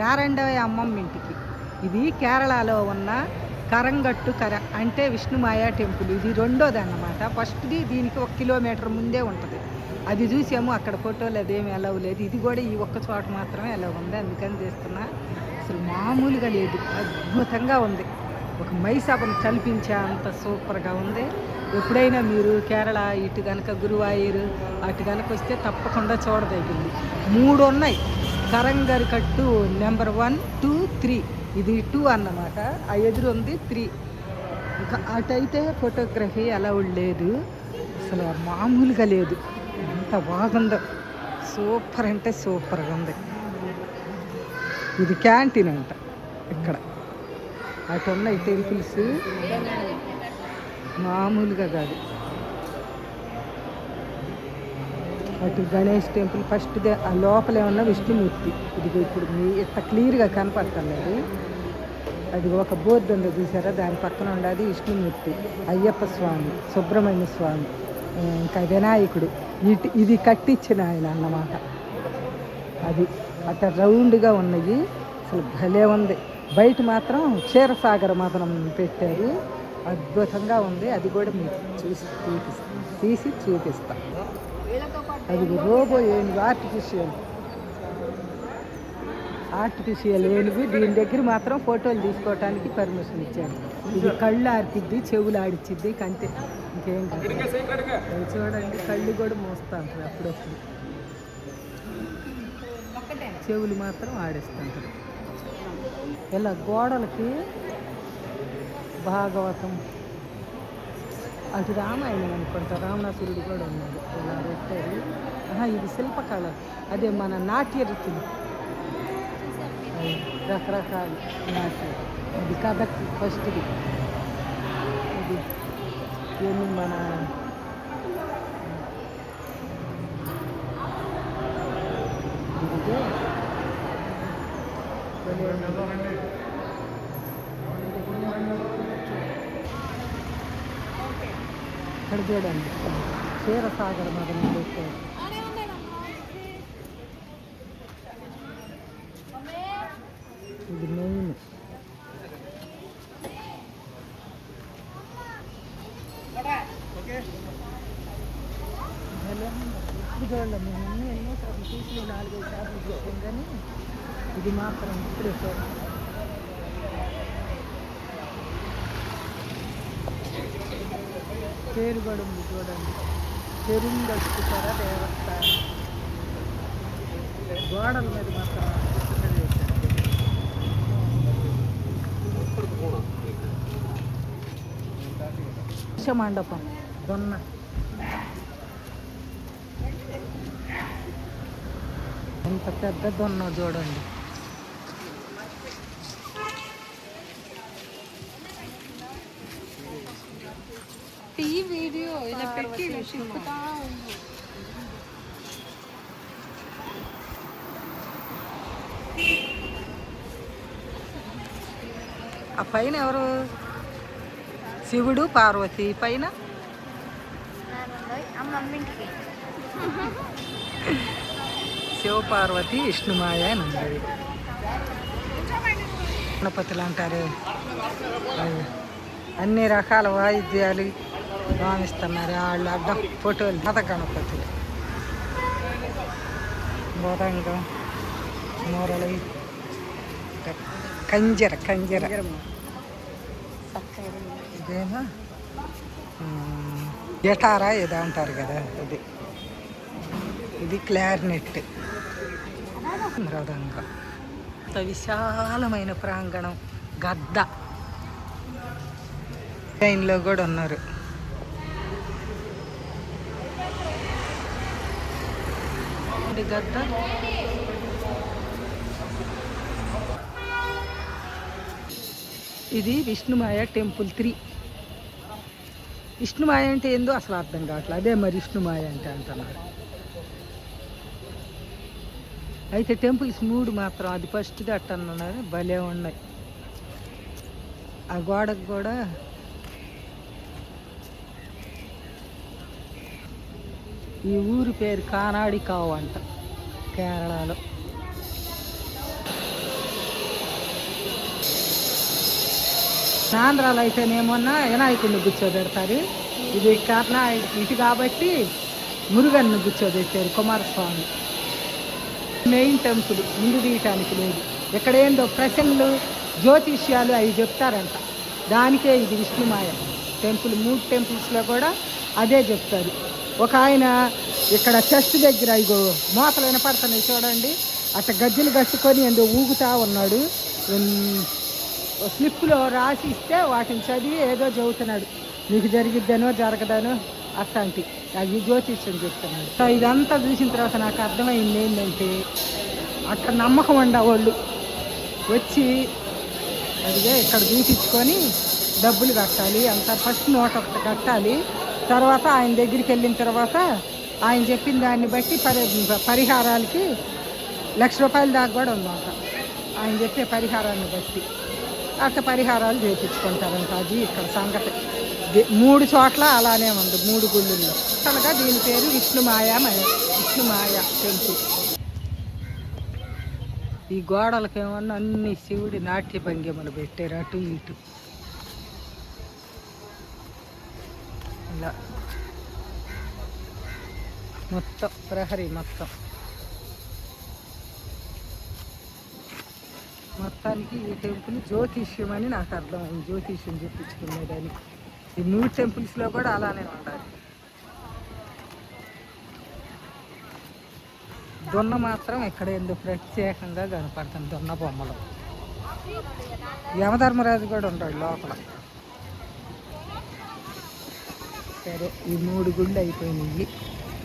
యారండవ అమ్మమ్మ ఇంటికి. ఇది కేరళలో ఉన్న కరంగట్టు అంటే విష్ణుమాయ టెంపుల్. ఇది రెండోది అన్నమాట. ఫస్ట్ది దీనికి 1 కిలోమీటర్ ముందే ఉంటుంది. అది చూసాము. అక్కడ ఫోటోలు అదేమి అలవ్ లేదు. ఇది కూడా ఈ ఒక్క చోట మాత్రమే అలవ్ ఉంది. అందుకని చేస్తున్నా. అసలు మామూలుగా లేదు, అద్భుతంగా ఉంది. ఒక మైసభను కల్పించే అంత సూపర్గా ఉంది. ఎప్పుడైనా మీరు కేరళ ఇటు కనుక గురువాయూరు అటు కనుక వస్తే తప్పకుండా చూడదగింది. 3 ఉన్నాయి. కరంగరికట్టు నెంబర్ 1, 2, 3. ఇది 2 అన్నమాట. ఆ ఎదురు ఉంది 3. ఇంకా అటైతే ఫోటోగ్రఫీ అలౌడ్ లేదు. అసలు మామూలుగా లేదు. ఎంత బాగుందో, సూపర్ అంటే సూపర్గా ఉంది. ఇది క్యాంటీన్ అంట ఇక్కడ. అటు ఉన్నాయి టెంపుల్స్, మామూలుగా కాదు. అటు గణేష్ టెంపుల్ ఫస్ట్దే. ఆ లోపలే ఉన్న విష్ణుమూర్తి. ఇది ఇప్పుడు మీ ఇంత క్లియర్గా కనపడతలేదు. అది ఒక బోర్డు ఉందో చూసారా, దాని పక్కన ఉండేది విష్ణుమూర్తి, అయ్యప్ప స్వామి, సుబ్రహ్మణ్య స్వామి, ఇంకా వినాయకుడు. ఇది కట్టించిన ఆయన అన్నమాట. అది అట్లా రౌండ్గా ఉన్నాయి. అసలు భలే ఉంది. బయట మాత్రం క్షీరసాగర మదనం పెట్టారు. అద్భుతంగా ఉంది. అది కూడా మీకు తీసి చూపిస్తా. అది రోబో ఏనుగు, ఆర్టిఫిషియల్ ఏనుగు. దీని దగ్గర మాత్రం ఫోటోలు తీసుకోవటానికి పర్మిషన్ ఇచ్చారు. ఇది కళ్ళు ఆర్పిద్ది, చెవులు ఆడిచ్చిద్ది, కంటే ఇంకేం కాదు. చూడండి, కళ్ళు కూడా మోస్తూ ఉంటుంది అప్పుడప్పుడు. చెవులు మాత్రం ఆడిస్తుంటారు. ఇలా గోడలకి భాగవతం, అటు రామాయణం అనుకుంటా, రావణాసురుడు కూడా ఉన్నాడు. ఇలా పెట్టారు. ఇది శిల్పకళ. అదే మన నాట్య రీతులు, రకరకాలు నాట్యం. ఇది కథక్ ఫస్ట్ది. ఇది ఏమి మన ఇదిగే ఇక్కడ చూడండి, క్షీరసాగర మదనం పెట్టారు. ఇది మెయిన్. ఇప్పుడు చూడండి, మేము ఎన్నో సార్లు చూసి 4-5 సార్లు చూసాం, కానీ ఇది మాత్రం ఇప్పుడే చూడండి. పేరు కూడా ఉంది చూడండి, పెరుంగట్టుకర దేవస్థానం. గోడల మీద మాత్రం మండపం దొన్న. ఎంత పెద్ద దొన్న చూడండి. ఈ వీడియో ఇలా పెట్టి తిప్పుతా ఉంది. ఆ పైన ఎవరు? శివుడు, పార్వతి. పైన శివపార్వతి, విష్ణుమాయ అని ఉంది. గణపతులు అంటారు. అన్ని రకాల వాయిద్యాలు భావిస్తున్నారు వాళ్ళు. అడ్డం ఫోటోలు. మత గణపతులు, మృదంగం, మురళి, కంజర ఇదేమో గిటారా ఏదో అంటారు కదా, ఇది క్లారినెట్, మృదంగం. విశాలమైన ప్రాంగణం. గద్ద లైన్లో కూడా ఉన్నారు. గద్ద ఇది విష్ణుమాయ టెంపుల్ 3. విష్ణుమాయ అంటే ఏందో అసలు అర్థం కావట్లేదు. అదే మరి విష్ణుమాయ అంటే అంటున్నారు. అయితే టెంపుల్స్ 3 మాత్రం, అది ఫస్ట్ది అట్టన్నారు. భలే ఉన్నాయి. ఆ గోడకు కూడా ఈ ఊరి పేరు కానాడి కావు అంట కేరళలో. ఆంధ్రాలో అయితేనేమన్నా వినాయకుడిని కూర్చోబెడతారు. ఇది ఇటు కాబట్టి మురుగన్ను కూర్చోబెట్టారు, కుమారస్వామి. మెయిన్ టెంపుల్ ముందు తీయటానికి లేదు. ఎక్కడేందో ప్రసంగులు జ్యోతిష్యాలు అవి చెప్తారంట. దానికే ఇది విష్ణుమాయ టెంపుల్. 3 టెంపుల్స్లో కూడా అదే చెప్తారు. ఒక ఆయన ఇక్కడ చెస్ట్ దగ్గర ఇగో మోతలు వినపడుతున్నాయి చూడండి, అట్ట గజ్జలు కట్టుకొని ఎందుకు ఊగుతూ ఉన్నాడు. స్లిప్లో రాసి ఇస్తే వాటిని చదివి ఏదో చెబుతున్నాడు, నీకు జరిగిద్దనో జరగదనో అట్లాంటి అది జ్యోతిష్యం చెప్తున్నాడు. సో ఇదంతా చూసిన తర్వాత నాకు అర్థమైంది ఏంటంటే, అక్కడ నమ్మకం ఉండేవాళ్ళు వచ్చి అదిగే ఇక్కడ చూపించుకొని డబ్బులు కట్టాలి. అంత ఫస్ట్ నోట్ ఒకటి కట్టాలి. తర్వాత ఆయన దగ్గరికి వెళ్ళిన తర్వాత ఆయన చెప్పిన దాన్ని బట్టి పరిహారాలకి ₹1,00,000 దాకా కూడా ఉందంట. ఆయన చెప్పే పరిహారాన్ని బట్టి అట్లా పరిహారాలు చేయించుకుంటారంట. అది ఇక్కడ సంగతి. 3 చోట్ల అలానే ఉంది, 3 గుళ్ళుల్లో. అసలుగా దీని పేరు విష్ణుమాయ టెంపుల్. ఈ గోడలకి ఏమన్నా అన్ని శివుడి నాట్య భంగిమలు పెట్టారు, అటు ఇటు ఇలా మొత్తం ప్రహరీ మొత్తానికి ఈ టెంపుల్ జ్యోతిష్యం అని నాకు అర్థమైంది. జ్యోతిష్యం చెప్పించుకునేదానికి ఈ 3 టెంపుల్స్లో కూడా అలానే ఉండాలి. దొన్న మాత్రం ఇక్కడ ఎందుకు ప్రత్యేకంగా కనపడుతుంది. దొన్న బొమ్మలు. యమధర్మరాజు కూడా ఉంటాడు లోపల. సరే, ఈ 3 గుళ్ళు అయిపోయినాయి.